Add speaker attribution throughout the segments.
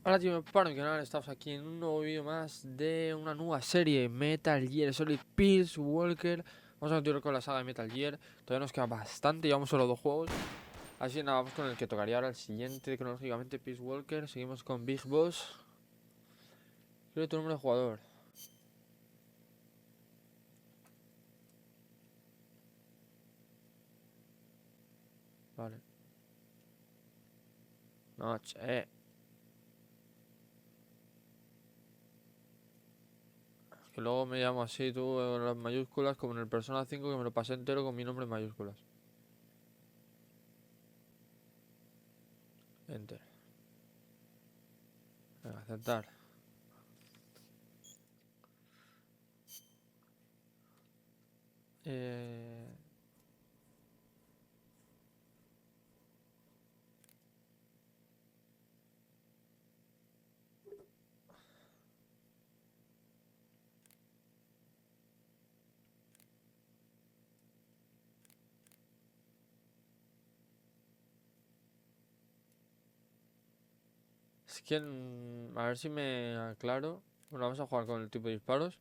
Speaker 1: Hola tío, para mi canal, estamos aquí en un nuevo vídeo más de una nueva serie Metal Gear Solid Peace Walker. Vamos a continuar con la saga de Metal Gear. Todavía nos queda bastante, llevamos solo 2 juegos. Así que nada, vamos con el que tocaría ahora el siguiente cronológicamente, Peace Walker. Seguimos con Big Boss. Quiero tu nombre de jugador. Vale. Noche. Que luego me llamo así, tú en las mayúsculas, como en el Persona 5 que me lo pasé entero con mi nombre en mayúsculas. Enter. Venga, aceptar. Eh... Es que, a ver si me aclaro. Bueno, vamos a jugar con el tipo de disparos.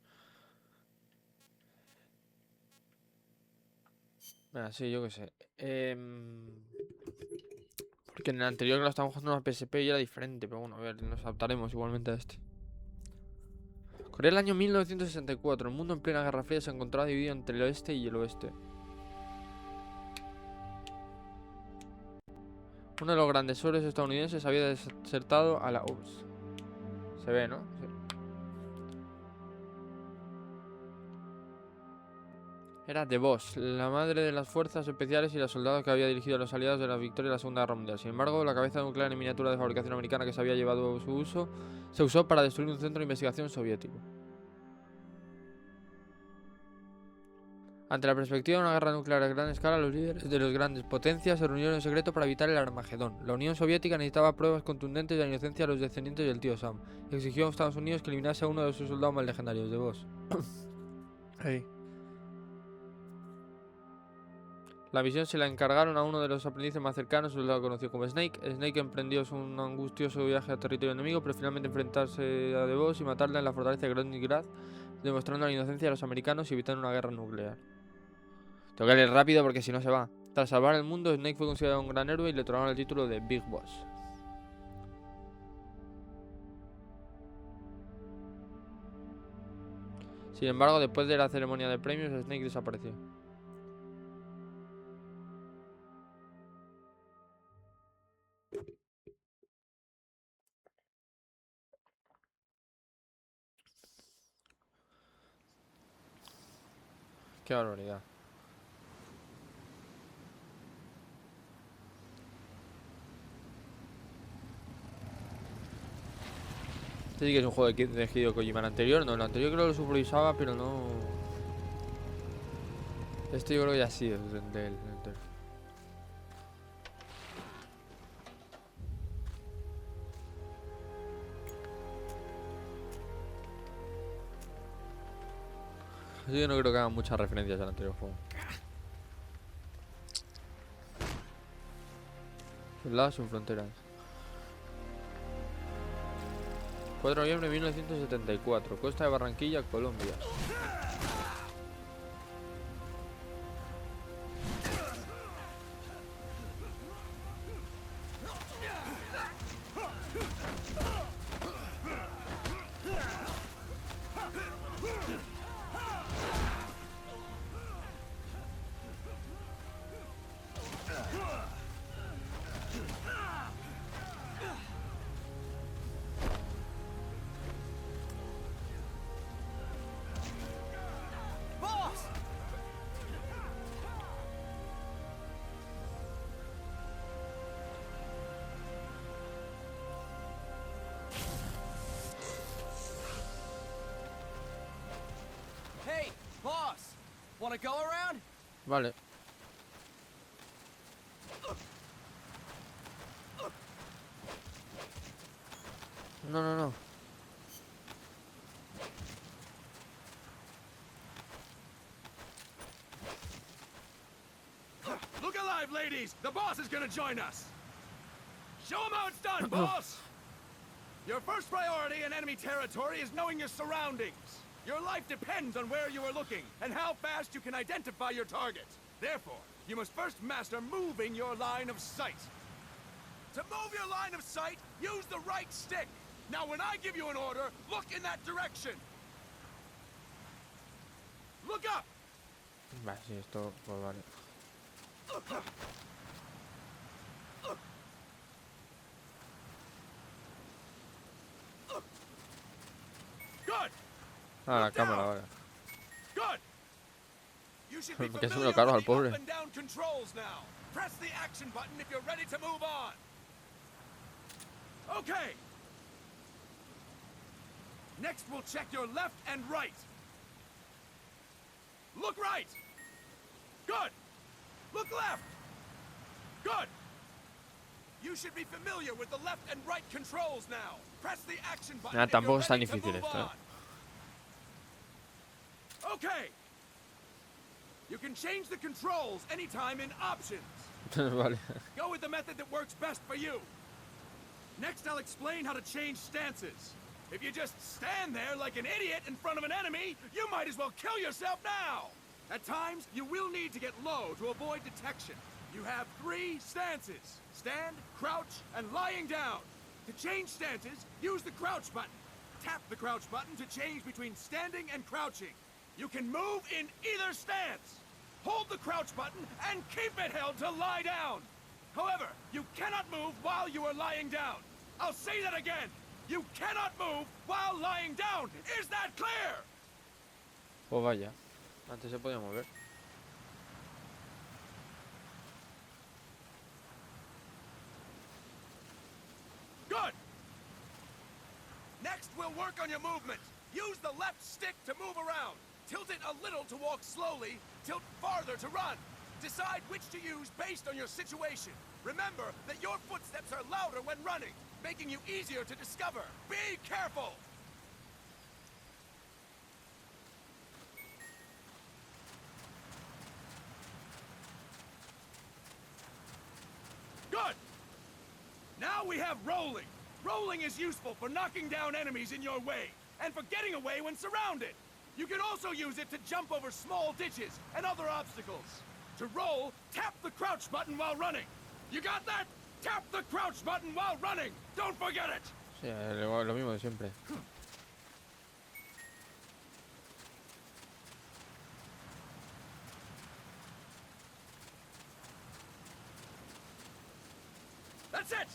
Speaker 1: Venga, sí, yo qué sé. Porque en el anterior que lo estábamos jugando en una PSP y era diferente, pero bueno, a ver, nos adaptaremos igualmente a este. Corea el año 1964. El mundo en plena Guerra Fría se encontraba dividido entre el oeste y el oeste. Uno de los grandes héroes estadounidenses había desertado a la URSS. Se ve, ¿no? Sí. Era The Boss, la madre de las fuerzas especiales y la soldado que había dirigido a los aliados de la victoria en la Segunda Guerra Mundial. Sin embargo, la cabeza nuclear en miniatura de fabricación americana que se había llevado su uso se usó para destruir un centro de investigación soviético. Ante la perspectiva de una guerra nuclear a gran escala, los líderes de las grandes potencias se reunieron en secreto para evitar el Armagedón. La Unión Soviética necesitaba pruebas contundentes de la inocencia de los descendientes del tío Sam y exigió a Estados Unidos que eliminase a uno de sus soldados más legendarios, de Boss. Hey. La misión se la encargaron a uno de los aprendices más cercanos, un soldado conocido como Snake. Snake emprendió un angustioso viaje a territorio enemigo, pero finalmente enfrentarse a The Boss y matarla en la fortaleza de Groningrad, demostrando la inocencia de los americanos y evitando una guerra nuclear. Tengo que leer rápido porque si no se va. Tras salvar el mundo, Snake fue considerado un gran héroe y le otorgaron el título de Big Boss. Sin embargo, después de la ceremonia de premios, Snake desapareció. Qué barbaridad. Este sí que es un juego de Hideo Kojima. El anterior no, el anterior creo que lo supervisaba, pero no. Este yo creo que ya sí es del anterior. Así que no creo que hagan muchas referencias al anterior juego. Soldados sin fronteras. 4 de noviembre de 1974. Costa de Barranquilla, Colombia.
Speaker 2: Wanna go around?
Speaker 1: Vale. No, no, no.
Speaker 2: Look alive, ladies! The boss is gonna join us! Show him how it's done, boss! Your first priority in enemy territory is knowing your surroundings. Your life depends on where you are looking and how fast you can identify your target. Therefore, you must first master moving your line of sight. To move your line of sight, use the right stick. Now when I give you an order, look in that direction. Look up!
Speaker 1: Vale, sí, esto pues vale.
Speaker 2: Good!
Speaker 1: Ah, la cámara, vale.
Speaker 2: Good! You should be
Speaker 1: Que se me
Speaker 2: familiar
Speaker 1: lo cargo al
Speaker 2: with the
Speaker 1: pobre.
Speaker 2: up and down controls now. Press the action button if you're ready to move on. Okay. Next, we'll check your left and right. Look right. Good. Look left. Good. You should be familiar with the left and right controls now. Press the action button
Speaker 1: Ah,
Speaker 2: if you're
Speaker 1: tampoco es tan
Speaker 2: ready to
Speaker 1: difícil
Speaker 2: move
Speaker 1: esto,
Speaker 2: on. Okay. You can change the controls anytime in options.
Speaker 1: Vale.
Speaker 2: Go with the method that works best for you. Next, I'll explain how to change stances. If you just stand there like an idiot in front of an enemy, you might as well kill yourself now. At times, you will need to get low to avoid detection. You have 3 stances: stand, crouch, and lying down. To change stances, use the crouch button. Tap the crouch button to change between standing and crouching. You can move in either stance. Hold the crouch button and keep it held to lie down. However, you cannot move while you are lying down. I'll say that again. You cannot move while lying down. Is that clear?
Speaker 1: Pues vaya. Antes se podía mover.
Speaker 2: Good. Next, we'll work on your movement. Use the left stick to move around. Tilt it a little to walk slowly. Tilt farther to run. Decide which to use based on your situation. Remember that your footsteps are louder when running, making you easier to discover. Be careful! Good! Now we have rolling. Rolling is useful for knocking down enemies in your way, and for getting away when surrounded. You can also use it to jump over small ditches and other obstacles. To roll, tap the crouch button while running. You got that? Tap the crouch button while running. Don't forget it.
Speaker 1: Sí, lo mismo de siempre.
Speaker 2: That's it.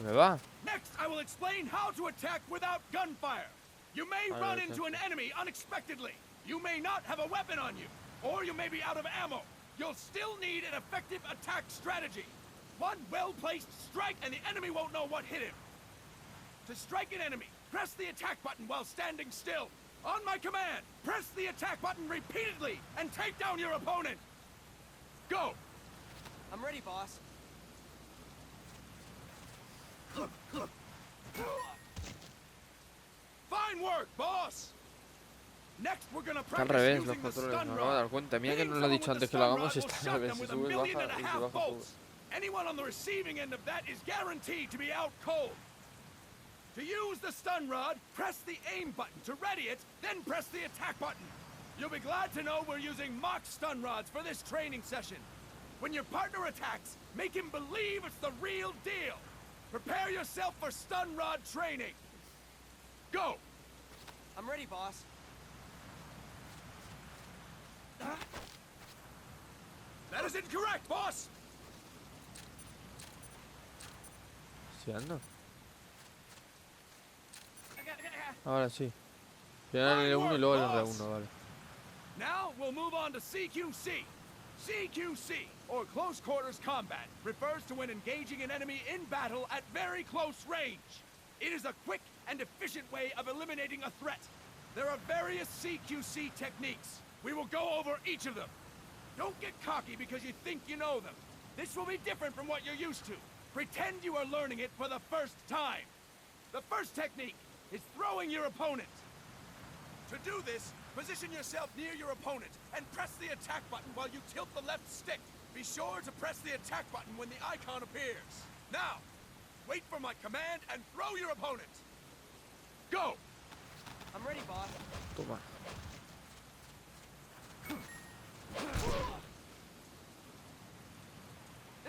Speaker 1: ¿Me va?
Speaker 2: Next, I will explain how to attack without gunfire. You may run into an enemy unexpectedly. You may not have a weapon on you, or you may be out of ammo. You'll still need an effective attack strategy. One well-placed strike and the enemy won't know what hit him. To strike an enemy, press the attack button while standing still. On my command, press the attack button repeatedly and take down your opponent. Go!
Speaker 3: I'm ready, boss.
Speaker 2: Fine work, boss! Next, we're gonna
Speaker 1: Está al
Speaker 2: practice
Speaker 1: revés los
Speaker 2: using the
Speaker 1: controles,
Speaker 2: stun
Speaker 1: me acabo de dar
Speaker 2: rod.
Speaker 1: cuenta. Mira que no
Speaker 2: Hitting
Speaker 1: lo he
Speaker 2: someone
Speaker 1: dicho
Speaker 2: with the
Speaker 1: antes que lo
Speaker 2: stun
Speaker 1: hagamos
Speaker 2: rod
Speaker 1: y
Speaker 2: will
Speaker 1: está al
Speaker 2: shock
Speaker 1: revés.
Speaker 2: them
Speaker 1: Si
Speaker 2: with
Speaker 1: subes,
Speaker 2: 1.5
Speaker 1: baja
Speaker 2: million
Speaker 1: y si baja, sube.
Speaker 2: volts. Anyone on the receiving end of that is guaranteed to be out cold. To use the stun rod, press the aim button to ready it, then press the attack button. You'll be glad to know we're using mock stun rods for this training session. When your partner attacks, make him believe it's the real deal. Prepare yourself for stun rod training. Go!
Speaker 3: I'm ready, boss.
Speaker 2: That is incorrect, boss!
Speaker 1: Sí, ando. Ahora sí. Primero el L1 y luego el R1, vale.
Speaker 2: Now we'll move on to CQC. CQC, or Close Quarters Combat, refers to when engaging an enemy in battle at very close range. It is a quick and efficient way of eliminating a threat. There are various CQC techniques. We will go over each of them. Don't get cocky because you think you know them. This will be different from what you're used to. Pretend you are learning it for the first time. The first technique is throwing your opponent. To do this, position yourself near your opponent and press the attack button while you tilt the left stick. Be sure to press the attack button when the icon appears. Now, wait for my command and throw your opponent. Go!
Speaker 3: I'm ready, boss.
Speaker 1: Toma.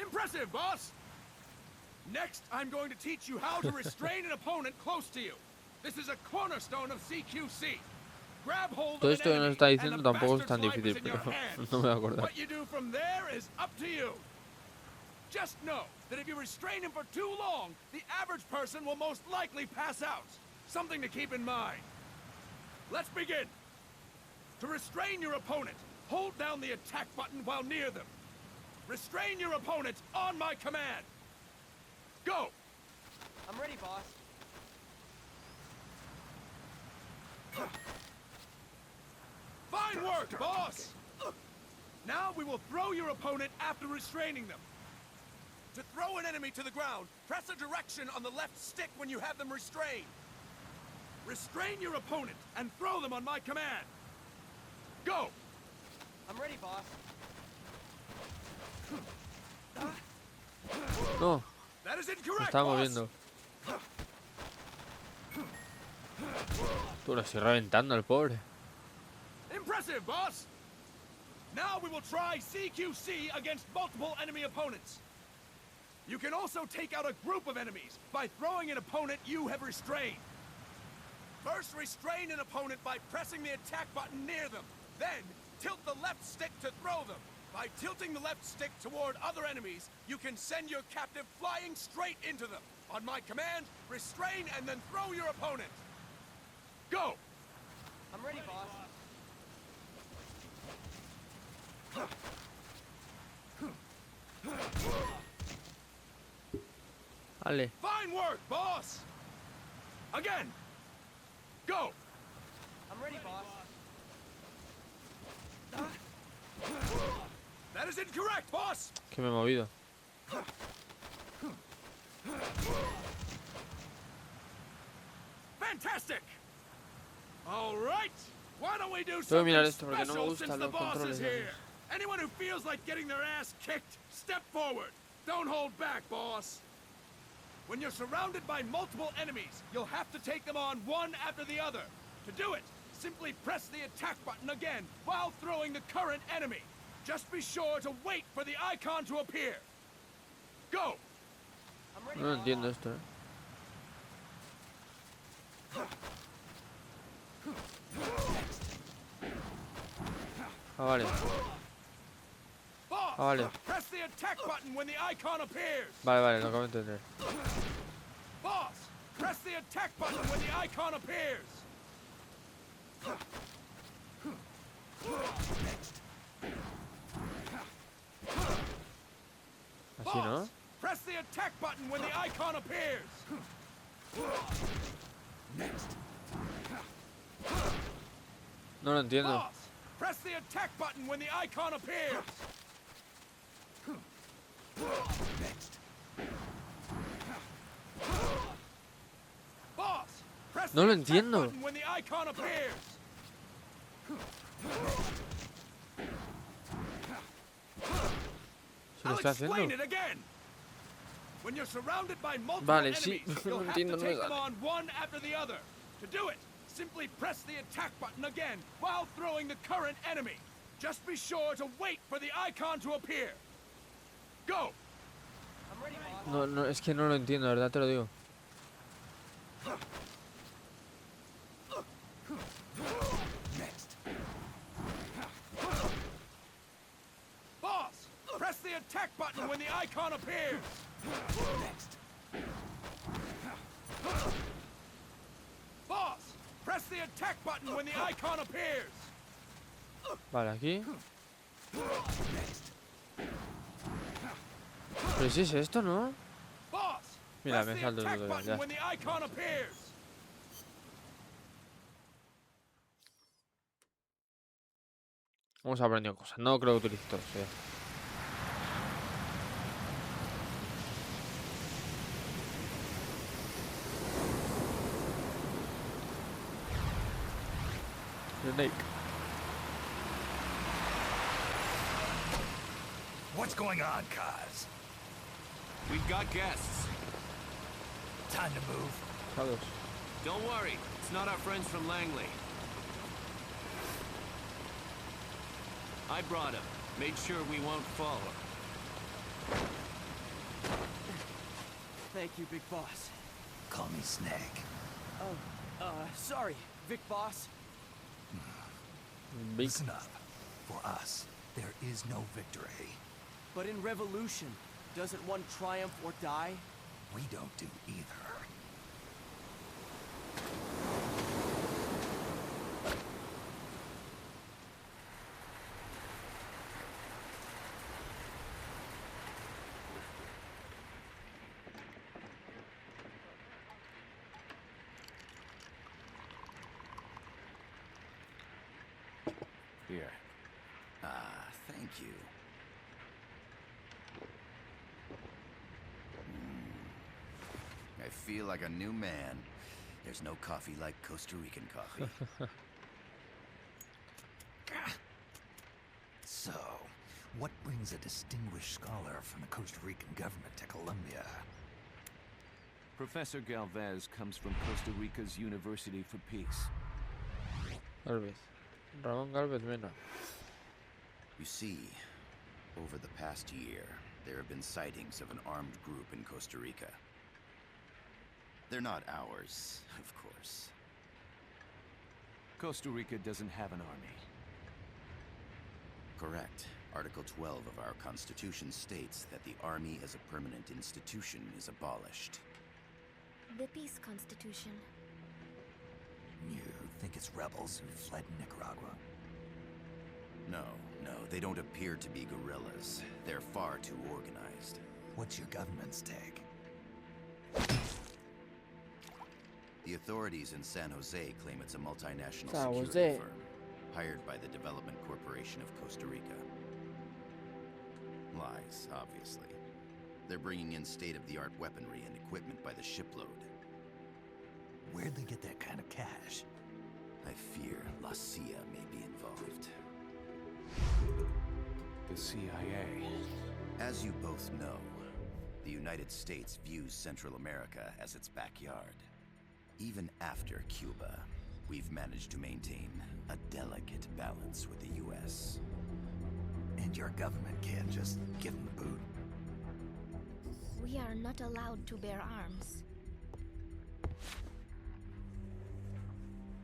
Speaker 2: Impressive, boss! Next, I'm going to teach you how to restrain an opponent close to you. This is a cornerstone of CQC. Grab hold
Speaker 1: Todo
Speaker 2: of
Speaker 1: esto
Speaker 2: an
Speaker 1: que nos
Speaker 2: enemy,
Speaker 1: está
Speaker 2: and
Speaker 1: diciendo
Speaker 2: the
Speaker 1: tampoco es tan
Speaker 2: bastard's life is
Speaker 1: difícil,
Speaker 2: in your
Speaker 1: pero
Speaker 2: hands.
Speaker 1: no me voy a acordar.
Speaker 2: What you do from there is up to you. Just know that if you restrain him for too long, the average person will most likely pass out. Something to keep in mind. Let's begin. To restrain your opponent, hold down the attack button while near them. Restrain your opponent on my command. Go!
Speaker 3: I'm ready, boss.
Speaker 2: Fine work, boss! Now we will throw your opponent after restraining them. To throw an enemy to the ground, press a direction on the left stick when you have them restrained. Restrain your opponent and throw them on my command. Go!
Speaker 3: I'm ready, boss.
Speaker 1: No,
Speaker 2: That is
Speaker 1: me
Speaker 2: incorrect,
Speaker 1: estaba
Speaker 2: boss!
Speaker 1: moviendo. Tú lo estoy reventando al pobre.
Speaker 2: Impressive, boss! Now we will try CQC against multiple enemy opponents. You can also take out a group of enemies by throwing an opponent you have restrained. First, restrain an opponent by pressing the attack button near them. Then, tilt the left stick to throw them. By tilting the left stick toward other enemies, you can send your captive flying straight into them. On my command, restrain and then throw your opponent. Go!
Speaker 3: I'm ready, boss.
Speaker 1: Vale.
Speaker 2: Fine work, boss! Again! Go!
Speaker 3: I'm ready, boss.
Speaker 2: That is incorrect, boss!
Speaker 1: Que me he movido.
Speaker 2: Fantastic! All right. Why don't we do
Speaker 1: Tengo que mirar
Speaker 2: something
Speaker 1: esto porque no me
Speaker 2: special
Speaker 1: gustan
Speaker 2: since the
Speaker 1: los
Speaker 2: boss
Speaker 1: controles
Speaker 2: is
Speaker 1: de
Speaker 2: here? Anyone who feels like getting their ass kicked, step forward. Don't hold back, boss. When you're surrounded by multiple enemies, you'll have to take them on one after the other. To do it, simply press the attack button again while throwing the current enemy. Just be sure to wait for the icon to appear. Go!
Speaker 3: I'm ready,
Speaker 1: No lo
Speaker 3: boss.
Speaker 1: entiendo esto, eh. Ah, vale.
Speaker 2: Boss,
Speaker 1: vale.
Speaker 2: press the attack button when the icon appears.
Speaker 1: Vale, vale, lo acabo de entender.
Speaker 2: Boss, press the attack button when the icon appears.
Speaker 1: Así, ¿no?
Speaker 2: Boss, press the attack button when the icon appears.
Speaker 1: No lo entiendo.
Speaker 2: Boss, press the attack button when the icon appears. Boss, press
Speaker 1: No
Speaker 2: the
Speaker 1: lo
Speaker 2: attack
Speaker 1: entiendo.
Speaker 2: button when the icon appears.
Speaker 1: Se lo
Speaker 2: I'll
Speaker 1: está
Speaker 2: explain
Speaker 1: haciendo.
Speaker 2: it again. When you're surrounded by multiple
Speaker 1: Vale, sí.
Speaker 2: enemies,
Speaker 1: No
Speaker 2: you'll have
Speaker 1: entiendo,
Speaker 2: to
Speaker 1: no me
Speaker 2: take them
Speaker 1: sale.
Speaker 2: on one after the other. To do it, simply press the attack button again while throwing the current enemy. Just be sure to wait for the icon to appear. Go!
Speaker 3: I'm ready, boss.
Speaker 1: No, no, es que no lo entiendo, la verdad te lo digo.
Speaker 2: Boss, press the attack button when the icon appears. Boss, press the attack button when the icon appears.
Speaker 1: Vale, aquí. Pero si es esto, ¿no?
Speaker 2: Boss,
Speaker 1: Mira,
Speaker 2: press
Speaker 1: me
Speaker 2: the
Speaker 1: salto el
Speaker 2: attack
Speaker 1: tutorial,
Speaker 2: button
Speaker 1: ya.
Speaker 2: when the icon appears.
Speaker 1: Hemos aprendido cosas. No creo que utilice todo eso ya. Snake.
Speaker 4: What's going on, Kaz?
Speaker 2: We've got guests.
Speaker 4: Time to move.
Speaker 1: Shadows.
Speaker 5: Don't worry, it's not our friends from Langley. I brought him. Made sure we won't fall.
Speaker 3: Thank you, Big Boss.
Speaker 4: Call me Snake.
Speaker 3: Sorry, Vic Boss.
Speaker 1: Big.
Speaker 4: Listen up. For us, there is no victory.
Speaker 3: But in Revolution, doesn't one triumph or die?
Speaker 4: We don't do either.
Speaker 5: Here.
Speaker 6: Ah, thank you. I feel like a new man. There's no coffee like Costa Rican coffee.
Speaker 4: So, what brings a distinguished scholar from the Costa Rican government to Colombia?
Speaker 5: Professor Galvez comes from Costa Rica's University for Peace.
Speaker 1: Galvez. Ramón Galvez Mena.
Speaker 6: You see, over the past year, there have been sightings of an armed group in Costa Rica. They're not ours, of course.
Speaker 5: Costa Rica doesn't have an army.
Speaker 6: Correct. Article 12 of our Constitution states that the Army as a permanent institution is abolished.
Speaker 7: The Peace Constitution.
Speaker 4: You think it's rebels who fled Nicaragua?
Speaker 6: No, they don't appear to be guerrillas. They're far too organized.
Speaker 4: What's your government's take?
Speaker 6: The authorities in San Jose claim it's a multinational
Speaker 1: San
Speaker 6: security
Speaker 1: Jose.
Speaker 6: firm, hired by the Development Corporation of Costa Rica. Lies, obviously. They're bringing in state-of-the-art weaponry and equipment by the shipload.
Speaker 4: Where'd they get that kind of cash?
Speaker 6: I fear La CIA may be involved.
Speaker 5: The CIA.
Speaker 6: As you both know, the United States views Central America as its backyard. Even after Cuba, we've managed to maintain a delicate balance with the US.
Speaker 4: And your government can't just give them the boot?
Speaker 7: We are not allowed to bear arms.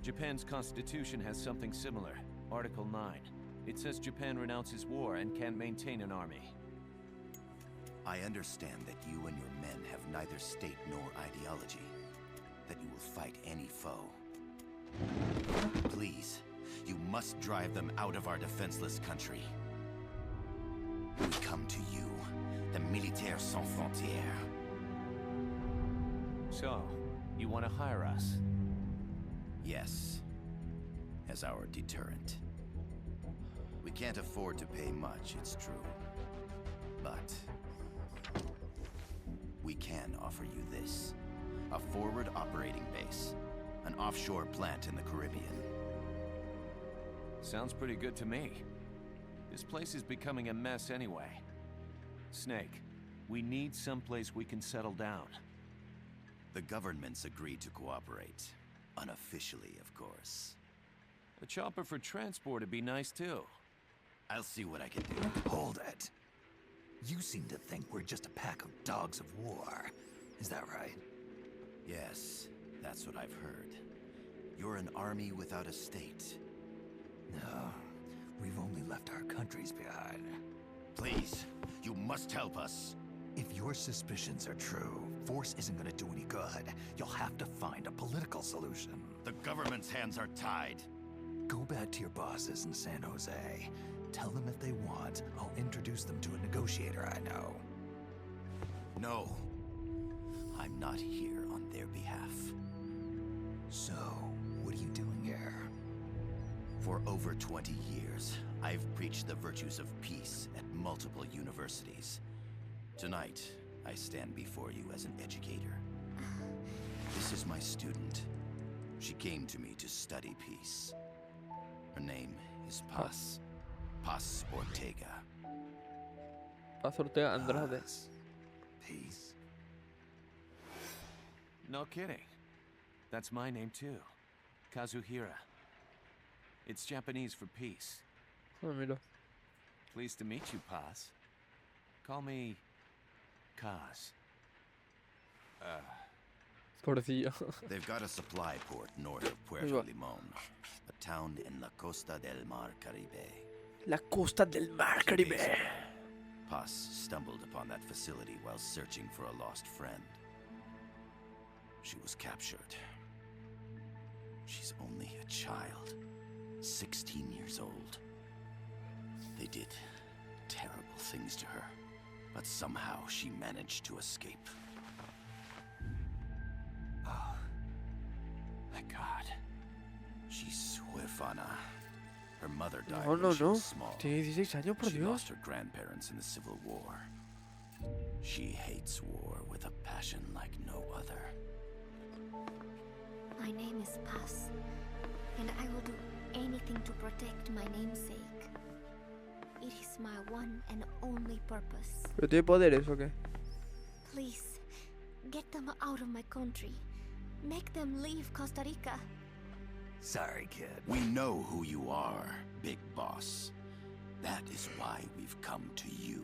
Speaker 5: Japan's constitution has something similar. Article 9. It says Japan renounces war and can't maintain an army.
Speaker 6: I understand that you and your men have neither state nor ideology. That you will fight any foe. Please, you must drive them out of our defenseless country. We come to you, the Militaires Sans Frontières.
Speaker 5: So, you want to hire us?
Speaker 6: Yes, as our deterrent. We can't afford to pay much, it's true. But we can offer you this. A forward operating base. An offshore plant in the Caribbean.
Speaker 5: Sounds pretty good to me. This place is becoming a mess anyway. Snake, we need someplace we can settle down.
Speaker 6: The government's agreed to cooperate. Unofficially, of course.
Speaker 5: A chopper for transport would be nice too.
Speaker 6: I'll see what I can do.
Speaker 4: Hold it. You seem to think we're just a pack of dogs of war. Is that right?
Speaker 6: Yes, that's what I've heard. You're an army without a state.
Speaker 4: No, we've only left our countries behind.
Speaker 6: Please, you must help us.
Speaker 4: If your suspicions are true, force isn't gonna do any good. You'll have to find a political solution.
Speaker 6: The government's hands are tied.
Speaker 4: Go back to your bosses in San Jose. Tell them if they want, I'll introduce them to a negotiator I know.
Speaker 6: No. I'm not here on their behalf.
Speaker 4: So, what are you doing here?
Speaker 6: For over 20 years, I've preached the virtues of peace at multiple universities. Tonight, I stand before you as an educator. This is my student. She came to me to study peace. Her name is Paz. Paz Ortega.
Speaker 1: Paz Ortega Andrade.
Speaker 4: Peace.
Speaker 5: No kidding. That's my name too. Kazuhira. It's Japanese for peace.
Speaker 1: Ah, mira.
Speaker 5: Pleased to meet you, Paz. Call me Kaz.
Speaker 1: Pobrecillo.
Speaker 6: They've got a supply port north of Puerto Limón, a town in la Costa del Mar Caribe.
Speaker 1: La costa del Mar Caribe.
Speaker 6: Paz stumbled upon that facility while searching for a lost friend. She was captured. She's only a child, 16 years old. They did terrible things to her, but somehow she managed to escape. Oh, my God. She's huérfana. Her mother died when she was small.
Speaker 1: Tiene 16 años, por
Speaker 6: She
Speaker 1: Dios.
Speaker 6: lost her grandparents in the Civil War. She hates war with a passion like no other.
Speaker 7: My name is Paz, and I will do anything to protect my namesake. It is my one and only purpose.
Speaker 1: ¿Pero tiene poderes o qué?
Speaker 7: Please, get them out of my country. Make them leave Costa Rica.
Speaker 6: Sorry, kid. We know who you are, Big Boss. That is why we've come to you.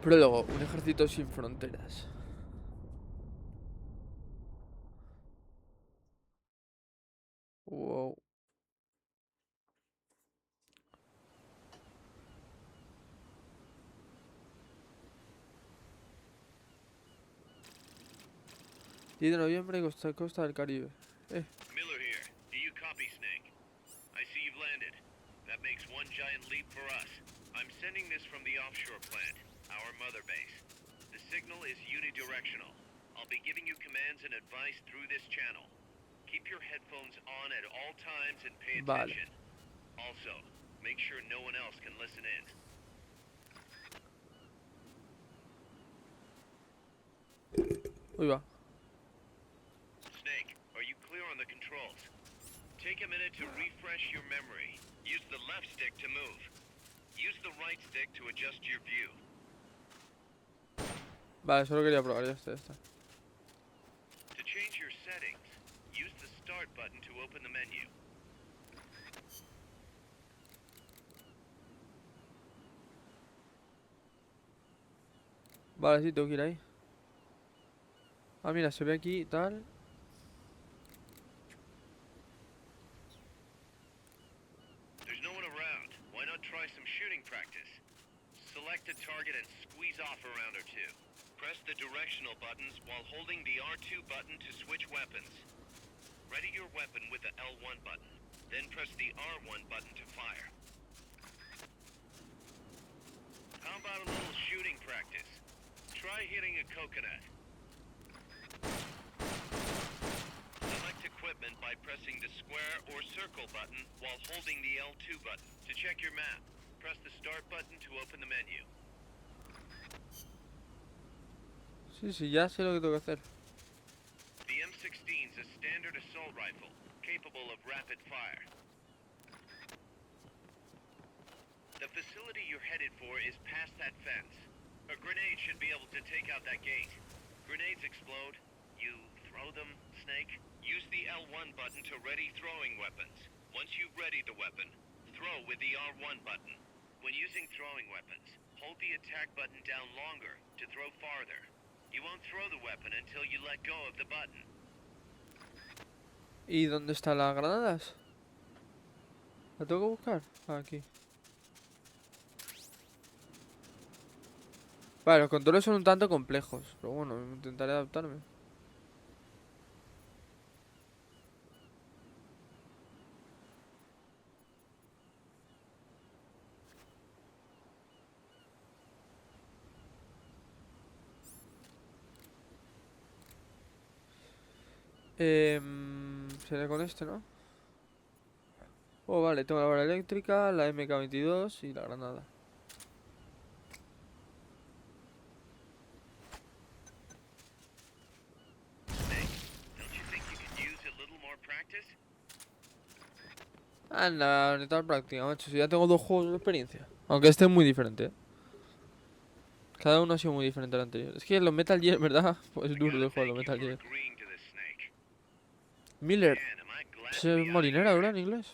Speaker 1: Prólogo, un ejército sin fronteras. Wow. ...10 de noviembre, costa del Caribe.
Speaker 8: Miller here. Do you copy, Snake? I see you've landed. That makes one giant leap for us. I'm sending this from the offshore plant, our mother base. The signal is unidirectional. I'll be giving you commands and advice through this channel. Keep your headphones on at all times and pay attention. Also, make sure no one else can listen in.
Speaker 1: Uy, va.
Speaker 8: Snake, are you clear on the controls? Take a minute to refresh your memory. Use the left stick to move. Use the right stick to adjust your view.
Speaker 1: Vale, solo quería probar, ya está, ya está.
Speaker 8: To change your settings, use the start button to open the menu.
Speaker 1: Vale, sí, tengo que ir ahí. Ah, mira, se ve aquí y tal.
Speaker 8: There's no one around. Why not try some shooting practice? Select a target and squeeze off a round or two. Press the directional buttons while holding the R2 button to switch weapons. Ready your weapon with the L1 button. Then press the R1 button to fire. How about a little shooting practice? Try hitting a coconut. Select equipment by pressing the square or circle button while holding the L2 button. To check your map, press the start button to open the menu.
Speaker 1: Sí, sí, ya sé lo que tengo que hacer.
Speaker 8: The M16 is a standard assault rifle, capable of rapid fire. The facility you're headed for is past that fence. A grenade should be able to take out that gate. Grenades explode. You throw them, Snake? Use the L1 button to ready throwing weapons. Once you've readied the weapon, throw with the R1 button. When using throwing weapons, hold the attack button down longer to throw farther. You won't throw the weapon until you let go of the button.
Speaker 1: ¿Y dónde están las granadas? ¿La tengo que buscar? Ah, aquí. Vale, los controles son un tanto complejos, pero bueno, intentaré adaptarme. Será con este, ¿no? Oh, vale, tengo la vara eléctrica, la MK22 y la granada. Anda, necesitas práctica, macho. Si ya tengo 2 juegos de experiencia. Aunque este es muy diferente, ¿eh? Cada uno ha sido muy diferente al anterior. Es que los Metal Gear, ¿verdad? Pues es
Speaker 8: I
Speaker 1: duro
Speaker 8: gotta
Speaker 1: de jugar los
Speaker 8: thank you
Speaker 1: Metal
Speaker 8: for
Speaker 1: Gear.
Speaker 8: agreeing to this, Snake.
Speaker 1: Miller.
Speaker 8: Man, am I glad
Speaker 1: Pues
Speaker 8: to
Speaker 1: es
Speaker 8: be out of
Speaker 1: molinera,
Speaker 8: here.
Speaker 1: ¿verdad? En inglés.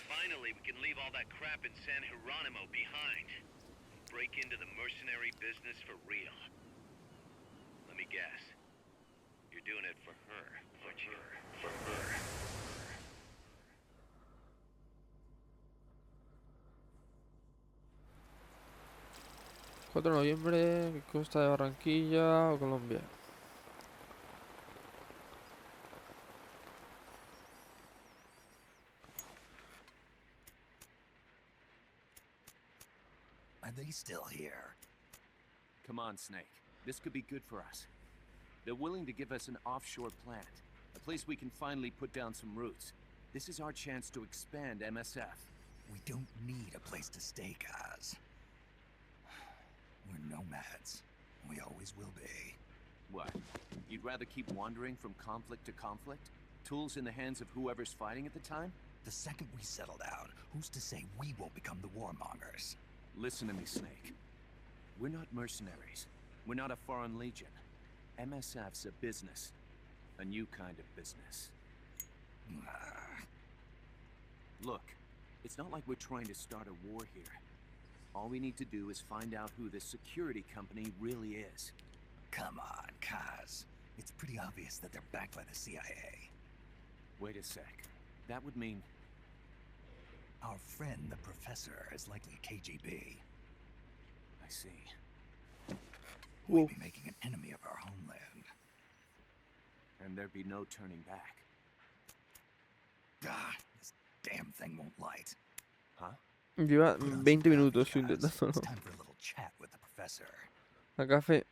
Speaker 8: Finally, we can leave all that crap in San Geronimo behind. Break into the mercenary business for real. Let me guess. You're doing it for her, aren't you? For her.
Speaker 1: 4 de noviembre, costa de Barranquilla o Colombia.
Speaker 4: Are they still here?
Speaker 5: Come on, Snake. This could be good for us. They're willing to give us an offshore plant, a place we can finally put down some roots. This is our chance to expand MSF.
Speaker 4: We don't need a place to stay, Kaz. We're nomads. We always will be.
Speaker 5: What? You'd rather keep wandering from conflict to conflict? Tools in the hands of whoever's fighting at the time?
Speaker 4: The second we settle down, who's to say we won't become the warmongers?
Speaker 5: Listen to me, Snake. We're not mercenaries. We're not a foreign legion. MSF's a business. A new kind of business. Look, it's not like we're trying to start a war here. All we need to do is find out who this security company really is.
Speaker 4: Come on, Kaz. It's pretty obvious that they're backed by the CIA.
Speaker 5: Wait a sec. That would mean...
Speaker 4: Our friend, the professor, is likely KGB.
Speaker 5: I see.
Speaker 4: We'd be making an enemy of our homeland.
Speaker 5: And there'd be no turning back.
Speaker 4: Ah, this damn thing won't light.
Speaker 5: Huh?
Speaker 1: Lleva
Speaker 4: Put on
Speaker 1: 20
Speaker 4: some
Speaker 1: minutos
Speaker 4: coffee, Kaz.
Speaker 1: intentándolo.
Speaker 4: It's time for a little chat with the professor.
Speaker 1: A café.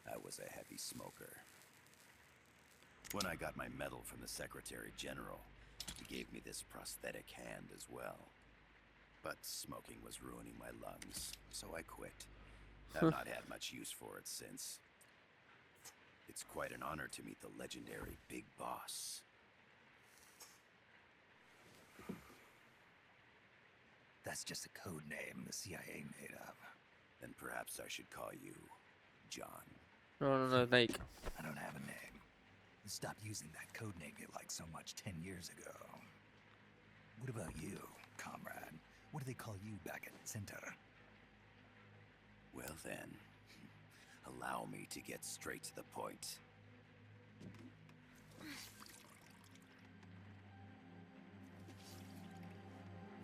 Speaker 6: I was a heavy smoker. When I got my medal from the Secretary General, he gave me this prosthetic hand as well. But smoking was ruining my lungs, so I quit. I've not had much use for it since. It's quite an honor to meet the legendary Big Boss.
Speaker 4: That's just a code name the CIA made up.
Speaker 6: Then perhaps I should call you John.
Speaker 1: No, Snake.
Speaker 4: I don't have a name. I stopped using that code name you liked so much 10 years ago. What about you, comrade? What do they call you back at Center?
Speaker 6: Well then, allow me to get straight to the point.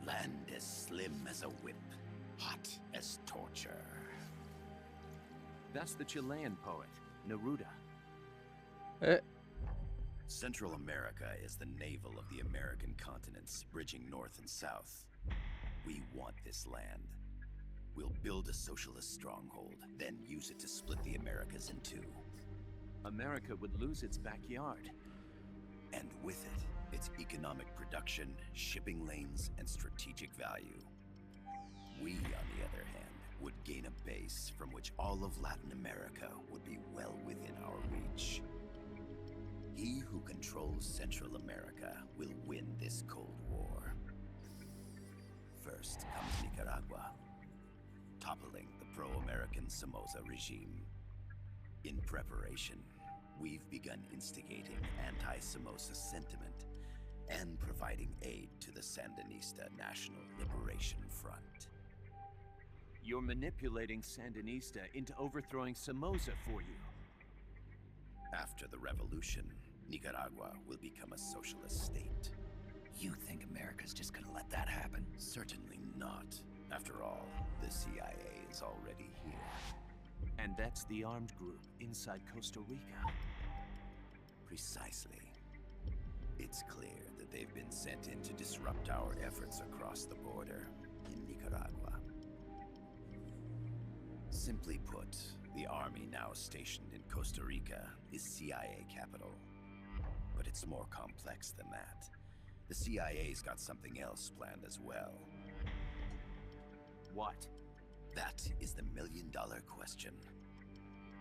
Speaker 6: Land as slim as a whip, hot as torture.
Speaker 5: That's the Chilean poet, Neruda.
Speaker 1: Eh.
Speaker 6: Central America is the navel of the American continents, bridging north and south. We want this land. We'll build a socialist stronghold, then use it to split the Americas in two.
Speaker 5: America would lose its backyard.
Speaker 6: And with it, its economic production, shipping lanes, and strategic value. We, on the other hand, would gain a base from which all of Latin America would be well within our reach. He who controls Central America will win this Cold War. First comes Nicaragua, toppling the pro-American Somoza regime. In preparation, we've begun instigating anti-Somoza sentiment and providing aid to the Sandinista National Liberation Front.
Speaker 5: You're manipulating Sandinista into overthrowing Somoza for you.
Speaker 6: After the revolution, Nicaragua will become a socialist state.
Speaker 4: You think America's just gonna let that happen?
Speaker 6: Certainly not. After all, the CIA is already here.
Speaker 5: And that's the armed group inside Costa Rica.
Speaker 6: Precisely. It's clear that they've been sent in to disrupt our efforts across the border in Nicaragua. Simply put, the army now stationed in Costa Rica is CIA capital. but it's more complex than that. The CIA's got something else planned as well.
Speaker 5: What?
Speaker 6: That is the million-dollar question.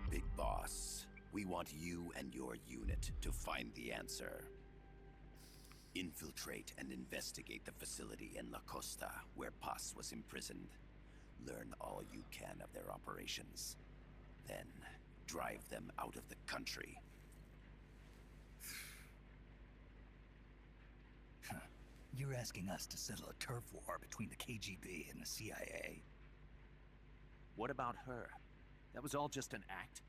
Speaker 6: Big Boss, we want you and your unit to find the answer. Infiltrate and investigate the facility in La Costa, where Paz was imprisoned. Learn all you can of their operations. Then, drive them out of the country.
Speaker 4: You're asking us to settle a turf war between the KGB and the CIA.
Speaker 5: What about her? That was all just an act?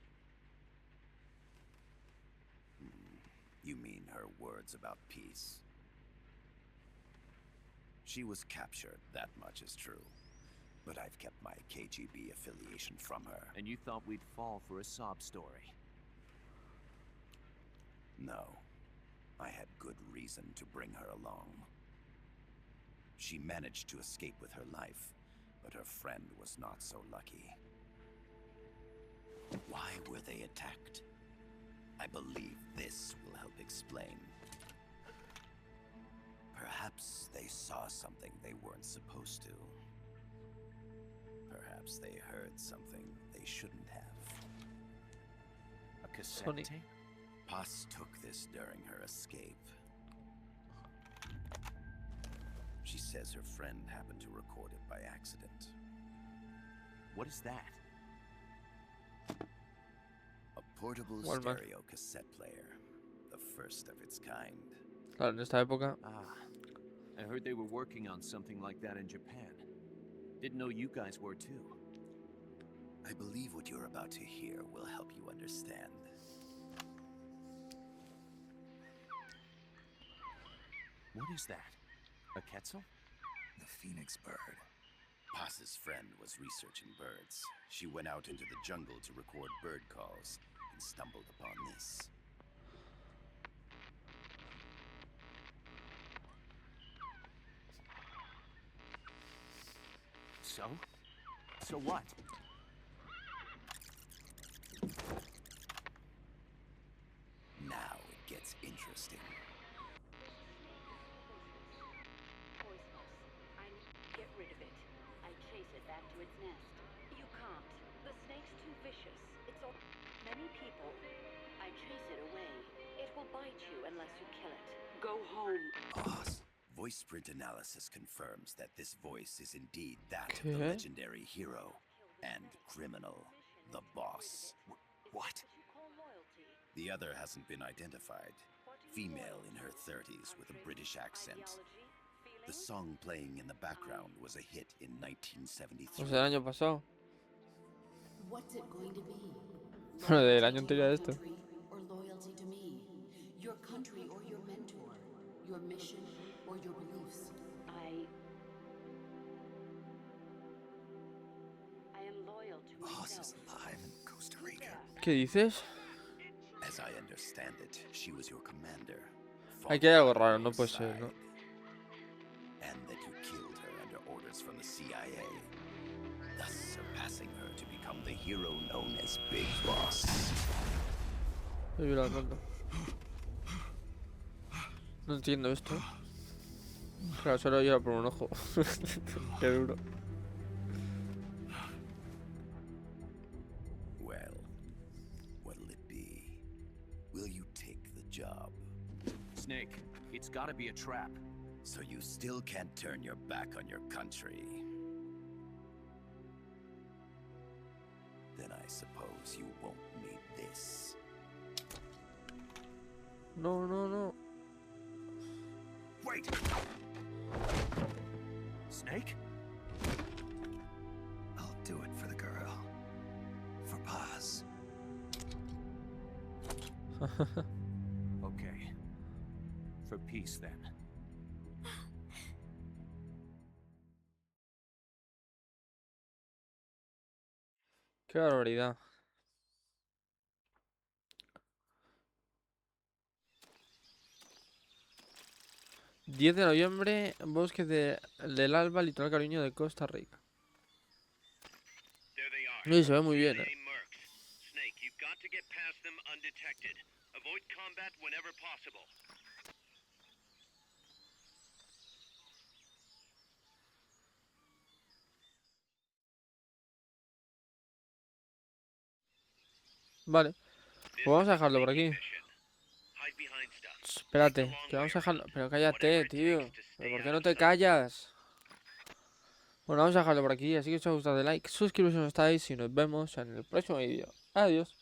Speaker 6: You mean her words about peace? She was captured, that much is true. But I've kept my KGB affiliation from her.
Speaker 5: And you thought we'd fall for a sob story?
Speaker 6: No. I had good reason to bring her along. She managed to escape with her life, but her friend was not so lucky. Why were they attacked? I believe this will help explain. Perhaps they saw something they weren't supposed to. Perhaps they heard something they shouldn't have.
Speaker 5: A cassette
Speaker 1: Funny.
Speaker 5: tape?
Speaker 6: Paz took this during her escape. She says her friend happened to record it by accident.
Speaker 5: What is that?
Speaker 6: A portable
Speaker 1: Well, man.
Speaker 6: stereo cassette player. The first of its kind.
Speaker 1: Claro, en esta época.
Speaker 5: Ah, I heard they were working on something like that in Japan. Didn't know you guys were too.
Speaker 6: I believe what you're about to hear will help you understand.
Speaker 5: What is that? A Quetzal?
Speaker 4: The Phoenix bird.
Speaker 6: Paz's friend was researching birds. She went out into the jungle to record bird calls and stumbled upon this.
Speaker 5: So? So what?
Speaker 6: Now it gets interesting.
Speaker 9: Get rid of it. I chase it back to its nest. You can't. The snake's too vicious. It's all... Many people... I chase it away. It will bite you unless you kill it. Go home.
Speaker 6: Boss. Voice print analysis confirms that this voice is indeed that of the
Speaker 1: Okay.
Speaker 6: legendary hero and criminal, the boss.
Speaker 5: What?
Speaker 6: The other hasn't been identified. Female in her 30s with a British accent. The song playing in the background was a hit in 1973.
Speaker 1: Pues el año pasado.
Speaker 9: What's it going to be?
Speaker 1: Bueno, del año anterior a esto.
Speaker 9: Country or loyalty to me? Your country or your mentor? Your mission or your beliefs? I am loyal to
Speaker 4: Boss
Speaker 9: myself.
Speaker 4: is alive in Costa Rica.
Speaker 1: ¿Qué dices?
Speaker 6: As I understand it, she was your commander.
Speaker 1: Aquí hay algo
Speaker 6: fought
Speaker 1: raro,
Speaker 6: by
Speaker 1: no
Speaker 6: your
Speaker 1: puede ser,
Speaker 6: side,
Speaker 1: ¿no?
Speaker 6: And that you killed her under orders from the CIA, thus surpassing her to become the hero known as Big Boss.
Speaker 1: He violado al mando. No entiendo esto. Claro, solo llora por un ojo. Qué duro.
Speaker 6: Well, what'll it be? Will you take the job?
Speaker 5: Snake, it's gotta be a trap.
Speaker 6: So you still can't turn your back on your country? Then I suppose you won't need this.
Speaker 1: No, no, no.
Speaker 6: Wait!
Speaker 5: Snake?
Speaker 4: I'll do it for the girl. For Paz.
Speaker 5: Okay. For peace, then.
Speaker 1: Qué barbaridad. ...10 de noviembre... Bosque del Alba, litoral caribeño de Costa Rica.
Speaker 8: There they are.
Speaker 1: Uy, se ve muy bien,
Speaker 8: They mercs. Snake, you've got to get past them undetected. Avoid combat whenever possible.
Speaker 1: Vale, pues
Speaker 8: This
Speaker 1: vamos
Speaker 8: is
Speaker 1: a
Speaker 8: a
Speaker 1: dejarlo por
Speaker 8: sneaky
Speaker 1: aquí.
Speaker 8: mission. Hide behind stuff. Take the
Speaker 1: Espérate,
Speaker 8: long
Speaker 1: que
Speaker 8: way
Speaker 1: vamos a dejarlo.
Speaker 8: around.
Speaker 1: Pero
Speaker 8: Whatever
Speaker 1: cállate,
Speaker 8: it
Speaker 1: tío.
Speaker 8: takes to
Speaker 1: ¿Pero
Speaker 8: stay
Speaker 1: por qué
Speaker 8: out
Speaker 1: no
Speaker 8: of
Speaker 1: te
Speaker 8: sight.
Speaker 1: callas? Bueno, vamos a dejarlo por aquí. Así que si os ha gustado, de like, suscribiros si no estáis y nos vemos en el próximo vídeo. Adiós.